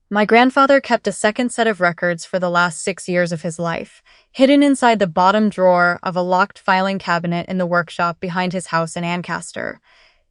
My grandfather kept a second set of records for the last 6 years of his life, hidden inside the bottom drawer of a locked filing cabinet in the workshop behind his house in Ancaster.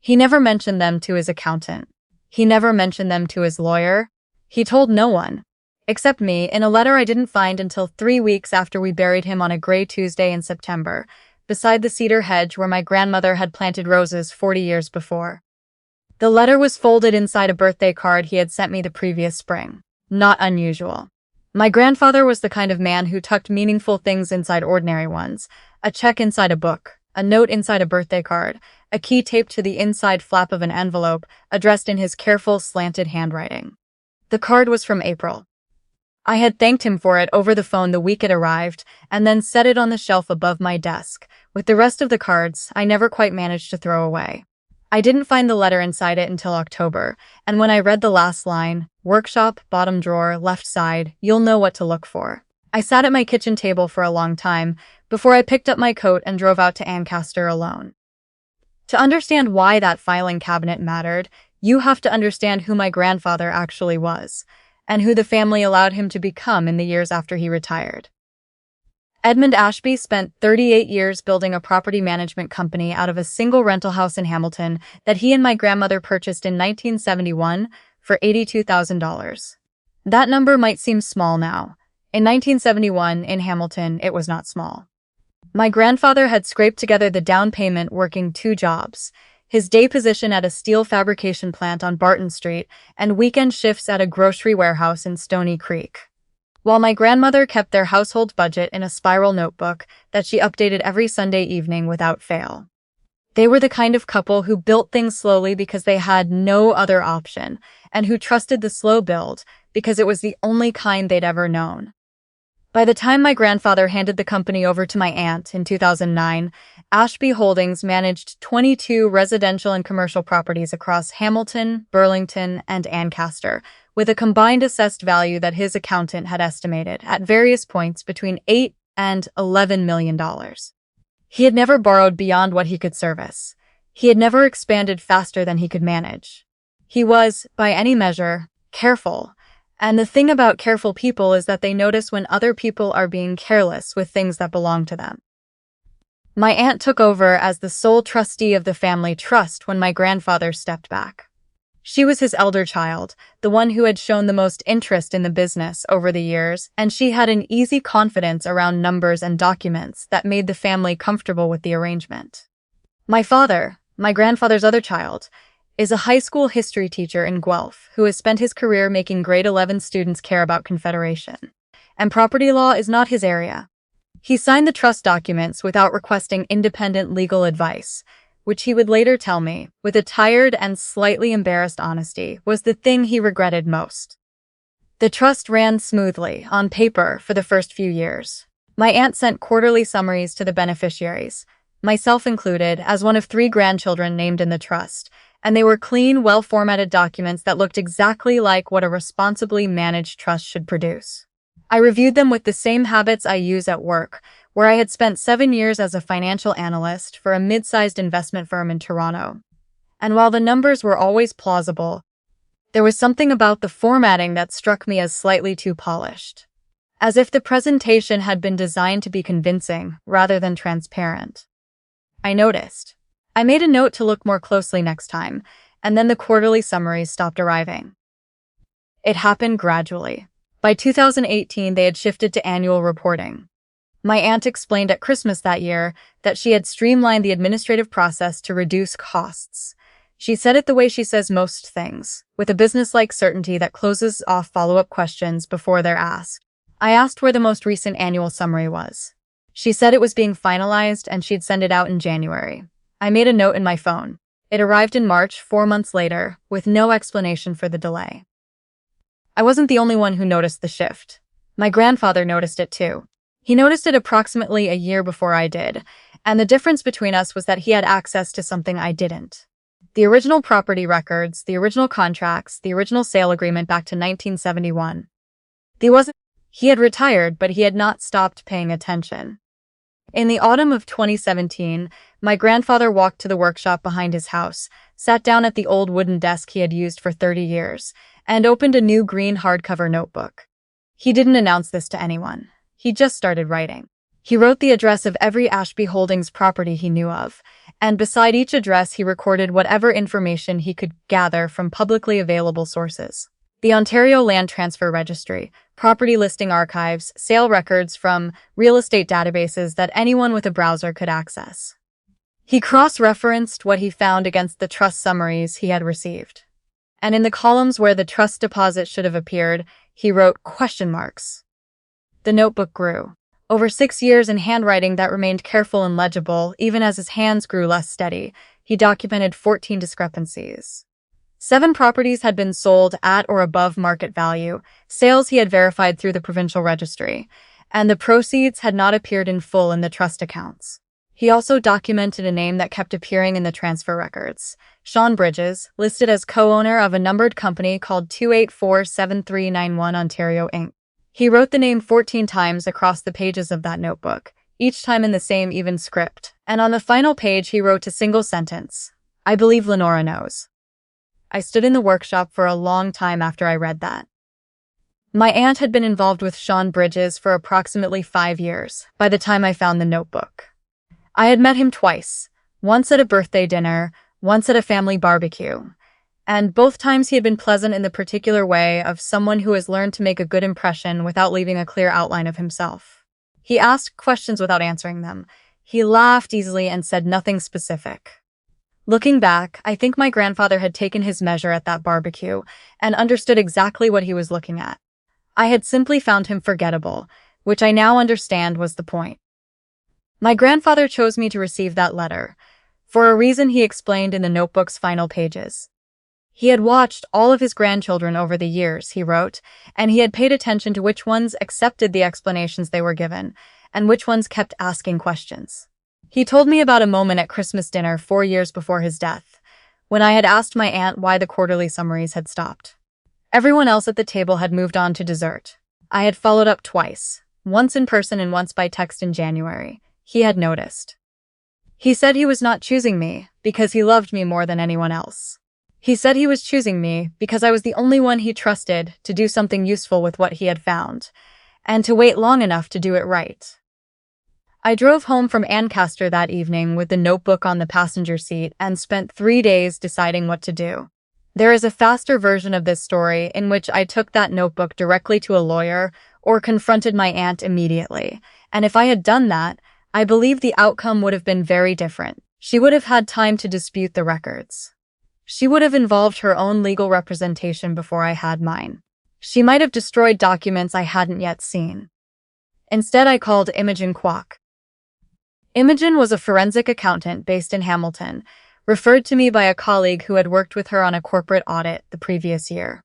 He never mentioned them to his accountant. He never mentioned them to his lawyer. He told no one, except me, in a letter I didn't find until 3 weeks after we buried him on a gray Tuesday in September, beside the cedar hedge where my grandmother had planted roses 40 years before. The letter was folded inside a birthday card he had sent me the previous spring. Not unusual. My grandfather was the kind of man who tucked meaningful things inside ordinary ones. A check inside a book, a note inside a birthday card, a key taped to the inside flap of an envelope, addressed in his careful, slanted handwriting. The card was from April. I had thanked him for it over the phone the week it arrived, and then set it on the shelf above my desk. With the rest of the cards, I never quite managed to throw away. I didn't find the letter inside it until October, and when I read the last line, workshop, bottom drawer, left side, you'll know what to look for. I sat at my kitchen table for a long time before I picked up my coat and drove out to Ancaster alone. To understand why that filing cabinet mattered, you have to understand who my grandfather actually was, and who the family allowed him to become in the years after he retired. Edmund Ashby spent 38 years building a property management company out of a single rental house in Hamilton that he and my grandmother purchased in 1971 for $82,000. That number might seem small now. In 1971, in Hamilton, it was not small. My grandfather had scraped together the down payment working 2 jobs, his day position at a steel fabrication plant on Barton Street and weekend shifts at a grocery warehouse in Stony Creek. While my grandmother kept their household budget in a spiral notebook that she updated every Sunday evening without fail. They were the kind of couple who built things slowly because they had no other option, and who trusted the slow build because it was the only kind they'd ever known. By the time my grandfather handed the company over to my aunt in 2009, Ashby Holdings managed 22 residential and commercial properties across Hamilton, Burlington, and Ancaster, with a combined assessed value that his accountant had estimated at various points between $8 and $11 million. He had never borrowed beyond what he could service. He had never expanded faster than he could manage. He was, by any measure, careful. And the thing about careful people is that they notice when other people are being careless with things that belong to them. My aunt took over as the sole trustee of the family trust when my grandfather stepped back. She was his elder child, the one who had shown the most interest in the business over the years, and she had an easy confidence around numbers and documents that made the family comfortable with the arrangement. My father, my grandfather's other child, is a high school history teacher in Guelph who has spent his career making grade 11 students care about Confederation. And property law is not his area. He signed the trust documents without requesting independent legal advice, which he would later tell me, with a tired and slightly embarrassed honesty, was the thing he regretted most. The trust ran smoothly, on paper, for the first few years. My aunt sent quarterly summaries to the beneficiaries, myself included, as one of 3 grandchildren named in the trust, and they were clean, well-formatted documents that looked exactly like what a responsibly managed trust should produce. I reviewed them with the same habits I use at work, where I had spent 7 years as a financial analyst for a mid-sized investment firm in Toronto. And while the numbers were always plausible, there was something about the formatting that struck me as slightly too polished. As if the presentation had been designed to be convincing rather than transparent. I noticed. I made a note to look more closely next time, and then the quarterly summaries stopped arriving. It happened gradually. By 2018, they had shifted to annual reporting. My aunt explained at Christmas that year that she had streamlined the administrative process to reduce costs. She said it the way she says most things, with a business-like certainty that closes off follow-up questions before they're asked. I asked where the most recent annual summary was. She said it was being finalized and she'd send it out in January. I made a note in my phone. It arrived in March, 4 months later, with no explanation for the delay. I wasn't the only one who noticed the shift. My grandfather noticed it too. He noticed it approximately a year before I did, and the difference between us was that he had access to something I didn't. The original property records, the original contracts, the original sale agreement back to 1971. He had retired, but he had not stopped paying attention. In the autumn of 2017, my grandfather walked to the workshop behind his house, sat down at the old wooden desk he had used for 30 years, and opened a new green hardcover notebook. He didn't announce this to anyone. He just started writing. He wrote the address of every Ashby Holdings property he knew of, and beside each address he recorded whatever information he could gather from publicly available sources. The Ontario Land Transfer Registry, property listing archives, sale records from real estate databases that anyone with a browser could access. He cross-referenced what he found against the trust summaries he had received. And in the columns where the trust deposit should have appeared, he wrote question marks. The notebook grew. Over 6 years in handwriting that remained careful and legible, even as his hands grew less steady, he documented 14 discrepancies. 7 properties had been sold at or above market value, sales he had verified through the provincial registry, and the proceeds had not appeared in full in the trust accounts. He also documented a name that kept appearing in the transfer records. Sean Bridges, listed as co-owner of a numbered company called 2847391 Ontario Inc. He wrote the name 14 times across the pages of that notebook, each time in the same even script, and on the final page he wrote a single sentence, "I believe Lenora knows." I stood in the workshop for a long time after I read that. My aunt had been involved with Sean Bridges for approximately 5 years by the time I found the notebook. I had met him twice, once at a birthday dinner, once at a family barbecue, and both times he had been pleasant in the particular way of someone who has learned to make a good impression without leaving a clear outline of himself. He asked questions without answering them. He laughed easily and said nothing specific. Looking back, I think my grandfather had taken his measure at that barbecue and understood exactly what he was looking at. I had simply found him forgettable, which I now understand was the point. My grandfather chose me to receive that letter, for a reason he explained in the notebook's final pages. He had watched all of his grandchildren over the years, he wrote, and he had paid attention to which ones accepted the explanations they were given, and which ones kept asking questions. He told me about a moment at Christmas dinner 4 years before his death, when I had asked my aunt why the quarterly summaries had stopped. Everyone else at the table had moved on to dessert. I had followed up twice, once in person and once by text in January. He had noticed. He said he was not choosing me because he loved me more than anyone else. He said he was choosing me because I was the only one he trusted to do something useful with what he had found, and to wait long enough to do it right. I drove home from Ancaster that evening with the notebook on the passenger seat and spent 3 days deciding what to do. There is a faster version of this story in which I took that notebook directly to a lawyer or confronted my aunt immediately, and if I had done that, I believe the outcome would have been very different. She would have had time to dispute the records. She would have involved her own legal representation before I had mine. She might have destroyed documents I hadn't yet seen. Instead, I called Imogen Kwok. Imogen was a forensic accountant based in Hamilton, referred to me by a colleague who had worked with her on a corporate audit the previous year.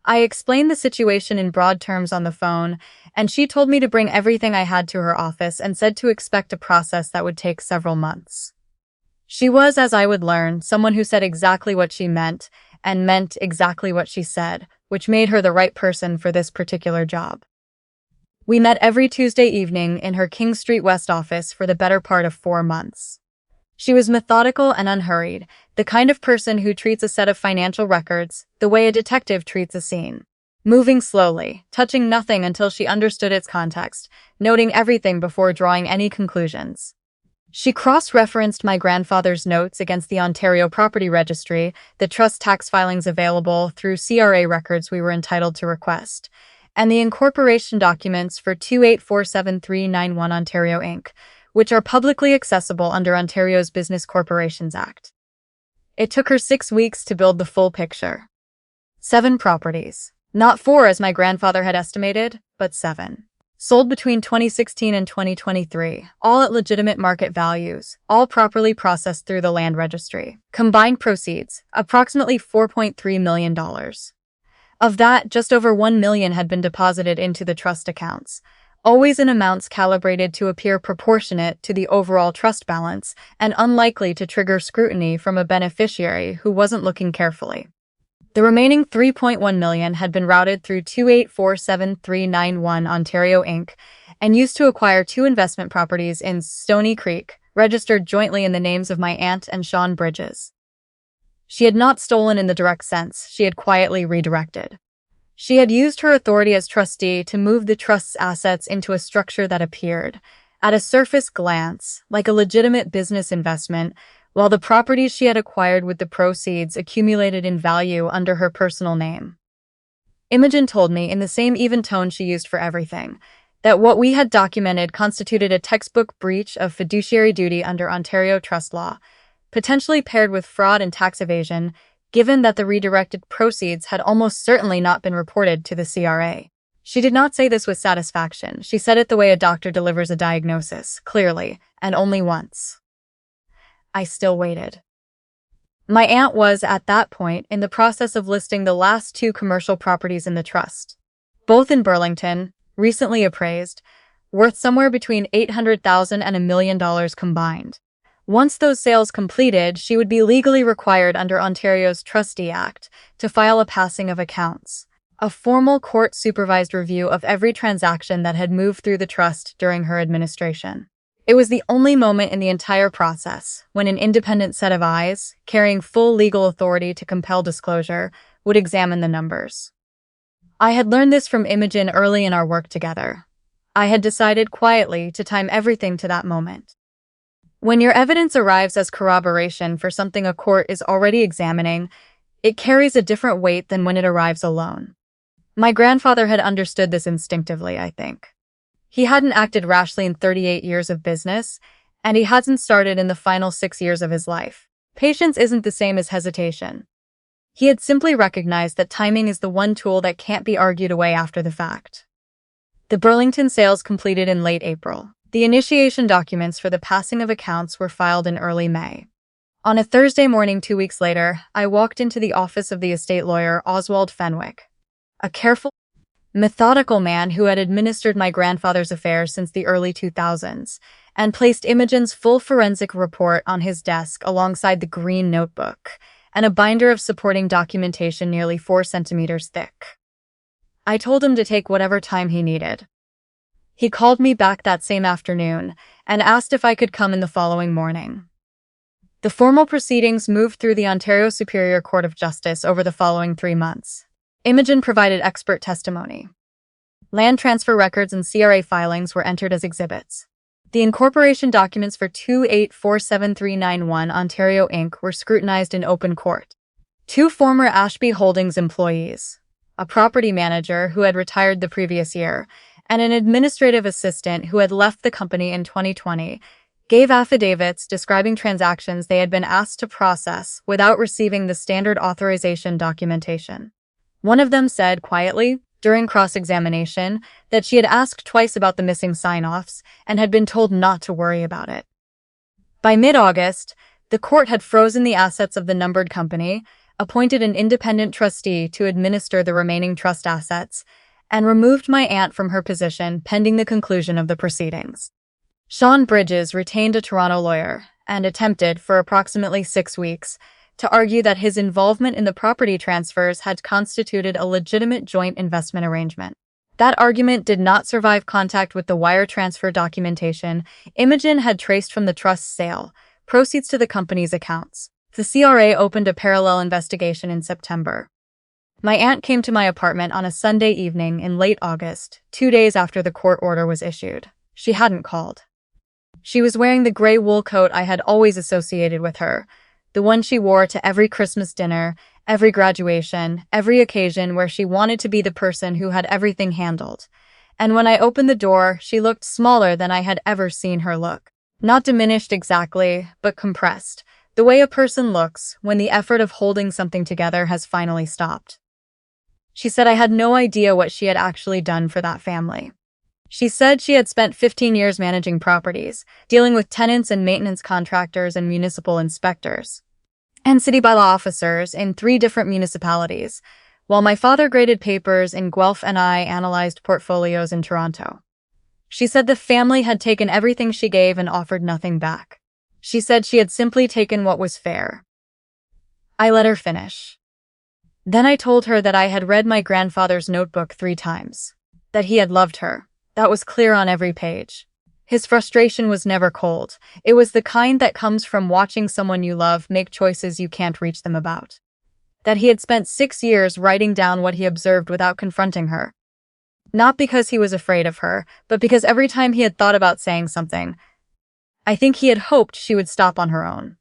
I explained the situation in broad terms on the phone, and she told me to bring everything I had to her office and said to expect a process that would take several months. She was, as I would learn, someone who said exactly what she meant and meant exactly what she said, which made her the right person for this particular job. We met every Tuesday evening in her King Street West office for the better part of 4 months. She was methodical and unhurried, the kind of person who treats a set of financial records the way a detective treats a scene. Moving slowly, touching nothing until she understood its context, noting everything before drawing any conclusions. She cross-referenced my grandfather's notes against the Ontario Property Registry, the trust tax filings available through CRA records we were entitled to request, and the incorporation documents for 2847391 Ontario Inc., which are publicly accessible under Ontario's Business Corporations Act. It took her 6 weeks to build the full picture. 7 properties. Not 4 as my grandfather had estimated, but 7. Sold between 2016 and 2023, all at legitimate market values, all properly processed through the land registry. Combined proceeds, approximately $4.3 million. Of that, just over $1 million had been deposited into the trust accounts, always in amounts calibrated to appear proportionate to the overall trust balance and unlikely to trigger scrutiny from a beneficiary who wasn't looking carefully. The remaining $3.1 million had been routed through 2847391 Ontario Inc. and used to acquire 2 investment properties in Stony Creek, registered jointly in the names of my aunt and Sean Bridges. She had not stolen in the direct sense, she had quietly redirected. She had used her authority as trustee to move the trust's assets into a structure that appeared, at a surface glance, like a legitimate business investment, while the properties she had acquired with the proceeds accumulated in value under her personal name. Imogen told me, in the same even tone she used for everything, that what we had documented constituted a textbook breach of fiduciary duty under Ontario trust law, potentially paired with fraud and tax evasion, given that the redirected proceeds had almost certainly not been reported to the CRA. She did not say this with satisfaction. She said it the way a doctor delivers a diagnosis, clearly, and only once. I still waited. My aunt was, at that point, in the process of listing the last two commercial properties in the trust, both in Burlington, recently appraised, worth somewhere between $800,000 and $1 million combined. Once those sales completed, she would be legally required under Ontario's Trustee Act to file a passing of accounts, a formal court-supervised review of every transaction that had moved through the trust during her administration. It was the only moment in the entire process when an independent set of eyes, carrying full legal authority to compel disclosure, would examine the numbers. I had learned this from Imogen early in our work together. I had decided quietly to time everything to that moment. When your evidence arrives as corroboration for something a court is already examining, it carries a different weight than when it arrives alone. My grandfather had understood this instinctively, I think. He hadn't acted rashly in 38 years of business, and he hasn't started in the final 6 years of his life. Patience isn't the same as hesitation. He had simply recognized that timing is the one tool that can't be argued away after the fact. The Burlington sales completed in late April. The initiation documents for the passing of accounts were filed in early May. On a Thursday morning 2 weeks later, I walked into the office of the estate lawyer Oswald Fenwick, a careful, methodical man who had administered my grandfather's affairs since the early 2000s, and placed Imogen's full forensic report on his desk alongside the green notebook and a binder of supporting documentation nearly 4 centimeters thick. I told him to take whatever time he needed. He called me back that same afternoon and asked if I could come in the following morning. The formal proceedings moved through the Ontario Superior Court of Justice over the following 3 months. Imogen provided expert testimony. Land transfer records and CRA filings were entered as exhibits. The incorporation documents for 2847391 Ontario Inc. were scrutinized in open court. 2 former Ashby Holdings employees, a property manager who had retired the previous year, and an administrative assistant who had left the company in 2020, gave affidavits describing transactions they had been asked to process without receiving the standard authorization documentation. One of them said quietly, during cross-examination, that she had asked twice about the missing sign-offs and had been told not to worry about it. By mid-August, the court had frozen the assets of the numbered company, appointed an independent trustee to administer the remaining trust assets, and removed my aunt from her position pending the conclusion of the proceedings. Sean Bridges retained a Toronto lawyer and attempted, for approximately 6 weeks, to argue that his involvement in the property transfers had constituted a legitimate joint investment arrangement. That argument did not survive contact with the wire transfer documentation Imogen had traced from the trust's sale, proceeds to the company's accounts. The CRA opened a parallel investigation in September. My aunt came to my apartment on a Sunday evening in late August, 2 days after the court order was issued. She hadn't called. She was wearing the gray wool coat I had always associated with her, the one she wore to every Christmas dinner, every graduation, every occasion where she wanted to be the person who had everything handled. And when I opened the door, she looked smaller than I had ever seen her look. Not diminished exactly, but compressed, the way a person looks when the effort of holding something together has finally stopped. She said I had no idea what she had actually done for that family. She said she had spent 15 years managing properties, dealing with tenants and maintenance contractors and municipal inspectors, and city bylaw officers in 3 different municipalities, while my father graded papers in Guelph and I analyzed portfolios in Toronto. She said the family had taken everything she gave and offered nothing back. She said she had simply taken what was fair. I let her finish. Then I told her that I had read my grandfather's notebook 3 times, that he had loved her. That was clear on every page. His frustration was never cold. It was the kind that comes from watching someone you love make choices you can't reach them about. That he had spent 6 years writing down what he observed without confronting her. Not because he was afraid of her, but because every time he had thought about saying something, I think he had hoped she would stop on her own.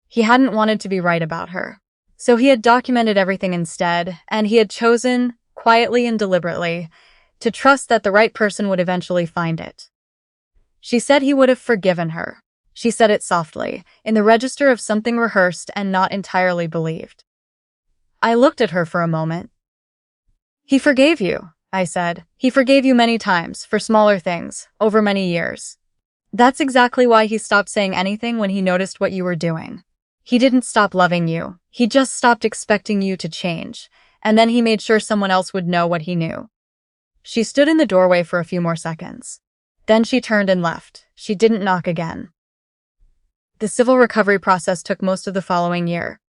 He hadn't wanted to be right about her. So he had documented everything instead, and he had chosen, quietly and deliberately, to trust that the right person would eventually find it. She said he would have forgiven her. She said it softly, in the register of something rehearsed and not entirely believed. I looked at her for a moment. He forgave you, I said. He forgave you many times, for smaller things, over many years. That's exactly why he stopped saying anything when he noticed what you were doing. He didn't stop loving you. He just stopped expecting you to change, and then he made sure someone else would know what he knew. She stood in the doorway for a few more seconds. Then she turned and left. She didn't knock again. The civil recovery process took most of the following year.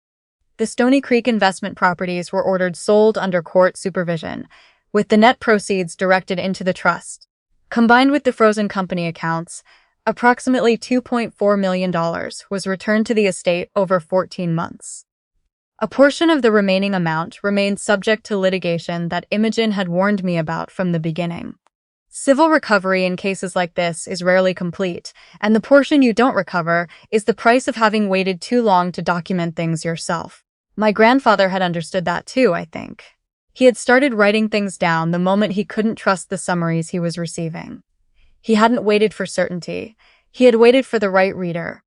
The Stony Creek investment properties were ordered sold under court supervision, with the net proceeds directed into the trust. Combined with the frozen company accounts, approximately $2.4 million was returned to the estate over 14 months. A portion of the remaining amount remained subject to litigation that Imogen had warned me about from the beginning. Civil recovery in cases like this is rarely complete, and the portion you don't recover is the price of having waited too long to document things yourself. My grandfather had understood that too, I think. He had started writing things down the moment he couldn't trust the summaries he was receiving. He hadn't waited for certainty. He had waited for the right reader.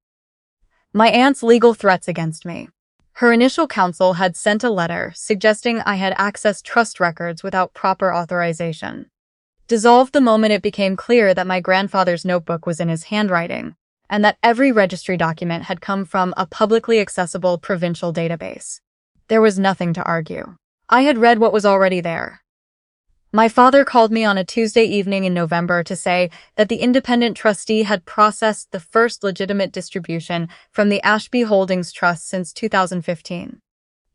My aunt's legal threats against me. Her initial counsel had sent a letter suggesting I had accessed trust records without proper authorization. Dissolved the moment it became clear that my grandfather's notebook was in his handwriting, and that every registry document had come from a publicly accessible provincial database. There was nothing to argue. I had read what was already there. My father called me on a Tuesday evening in November to say that the independent trustee had processed the first legitimate distribution from the Ashby Holdings Trust since 2015.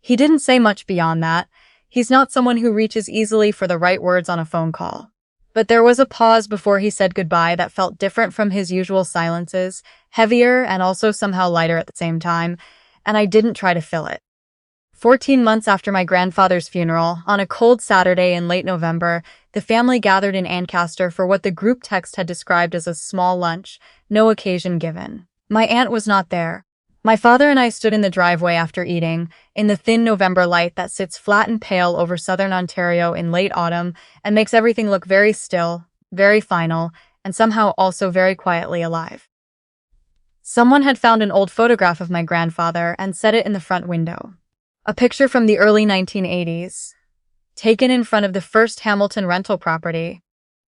He didn't say much beyond that. He's not someone who reaches easily for the right words on a phone call. But there was a pause before he said goodbye that felt different from his usual silences, heavier and also somehow lighter at the same time, and I didn't try to fill it. 14 months after my grandfather's funeral, on a cold Saturday in late November, the family gathered in Ancaster for what the group text had described as a small lunch, no occasion given. My aunt was not there. My father and I stood in the driveway after eating, in the thin November light that sits flat and pale over southern Ontario in late autumn and makes everything look very still, very final, and somehow also very quietly alive. Someone had found an old photograph of my grandfather and set it in the front window. A picture from the early 1980s, taken in front of the first Hamilton rental property.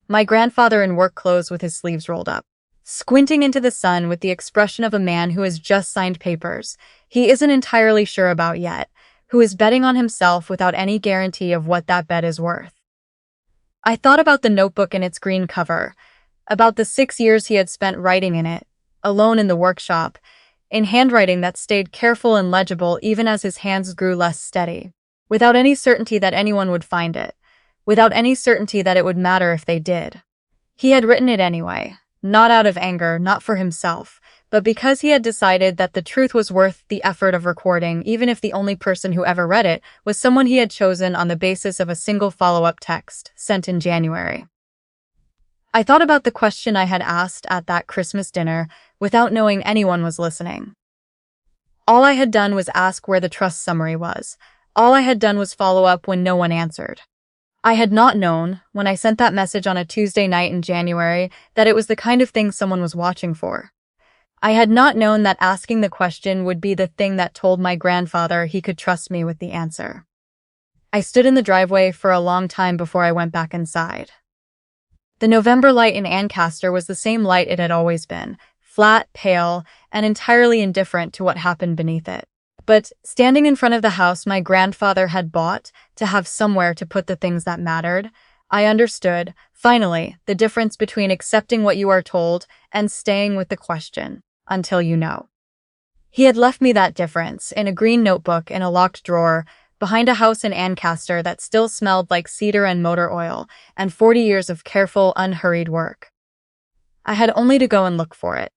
My grandfather in work clothes with his sleeves rolled up, squinting into the sun with the expression of a man who has just signed papers he isn't entirely sure about yet, who is betting on himself without any guarantee of what that bet is worth. I thought about the notebook and its green cover, about the 6 years he had spent writing in it, alone in the workshop, in handwriting that stayed careful and legible even as his hands grew less steady, without any certainty that anyone would find it, without any certainty that it would matter if they did. He had written it anyway, not out of anger, not for himself, but because he had decided that the truth was worth the effort of recording, even if the only person who ever read it was someone he had chosen on the basis of a single follow-up text sent in January. I thought about the question I had asked at that Christmas dinner without knowing anyone was listening. All I had done was ask where the trust summary was. All I had done was follow up when no one answered. I had not known, when I sent that message on a Tuesday night in January, that it was the kind of thing someone was watching for. I had not known that asking the question would be the thing that told my grandfather he could trust me with the answer. I stood in the driveway for a long time before I went back inside. The November light in Ancaster was the same light it had always been, flat, pale, and entirely indifferent to what happened beneath it. But, standing in front of the house my grandfather had bought to have somewhere to put the things that mattered, I understood, finally, the difference between accepting what you are told and staying with the question, until you know. He had left me that difference in a green notebook in a locked drawer, behind a house in Ancaster that still smelled like cedar and motor oil, and 40 years of careful, unhurried work. I had only to go and look for it.